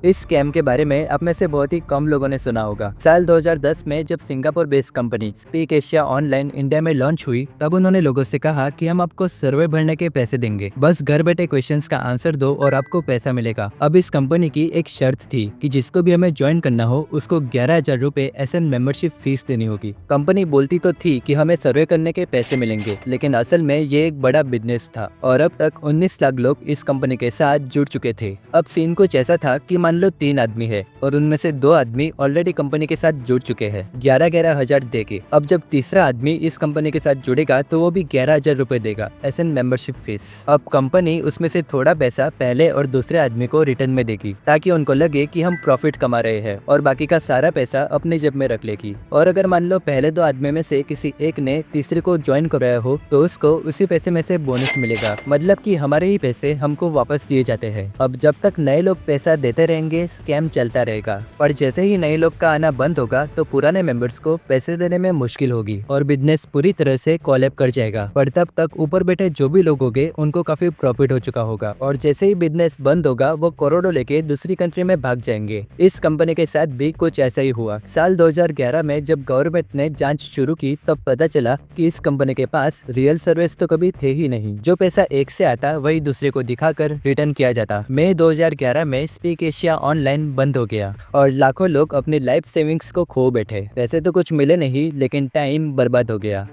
इस स्कैम के बारे में अब में से बहुत ही कम लोगों ने सुना होगा। साल 2010 में जब Singapore based company speak Asia online India में लॉन्च हुई, तब उन्होंने लोगों से कहा कि हम आपको सर्वे भरने के पैसे देंगे, बस घर बैठे क्वेश्चंस का आंसर दो और आपको पैसा मिलेगा। अब इस कंपनी की एक शर्त थी कि जिसको भी हमें ज्वाइन करना हो उसको 11,000 रुपए एसएन मेंबरशिप फीस देनी होगी। कंपनी बोलती तो थी कि हमें सर्वे करने के पैसे मिलेंगे, लेकिन असल में ये एक बड़ा बिजनेस था और अब तक 19 लाख लोग इस कंपनी के साथ जुड़ चुके थे। अब सीन कुछ ऐसा था कि मान लो 3 आदमी है और उनमें से 2 आदमी ऑलरेडी कंपनी के साथ जुड़ चुके हैं 11,000 हजार दे के। अब जब तीसरा आदमी इस कंपनी के साथ जुड़ेगा तो वो भी 11,000 रुपए देगा एसएन मेंबरशिप फीस। अब कंपनी उसमें से थोड़ा पैसा पहले और दूसरे आदमी को रिटर्न में देगी, ताकि उनको लगे कि हम प्रॉफिट कमा रहे हैं, और बाकी का सारा पैसा अपनी जेब में रख लेगी। और अगर मान लो पहले 2 आदमी में से किसी एक ने तीसरे को ज्वाइन कराया हो तो उसको उसी पैसे में से बोनस मिलेगा, मतलब कि हमारे ही पैसे हमको वापस दिए जाते हैं। अब जब तक नए लोग पैसा देते रहेंगे स्कैम चलता रहेगा, पर जैसे ही नए लोग का आना बंद होगा तो पुराने मेंबर्स को पैसे देने में मुश्किल होगी और बिजनेस पूरी तरह से कोलैप्स कर जाएगा। पर तब तक ऊपर बैठे जो भी लोग होंगे उनको काफी प्रॉफिट हो चुका होगा, और जैसे ही बिजनेस बंद होगा वो करोड़ों लेके दूसरी कंट्री में भाग जाएंगे। इस कंपनी के साथ भी कुछ ऐसा ही हुआ। साल 2011 में जब गवर्नमेंट ने जांच शुरू की तब पता चला कि इस कंपनी के पास रियल सर्विस तो कभी थे ही नहीं। जो पैसा एक से आता वही दूसरे को दिखाकर रिटर्न किया जाता। मई 2011 में स्पीक एशिया ऑनलाइन बंद हो गया और लाखों लोग अपनी लाइफ सेविंग्स को खो बैठे। वैसे तो कुछ मिले नहीं, लेकिन टाइम बर्बाद हो गया।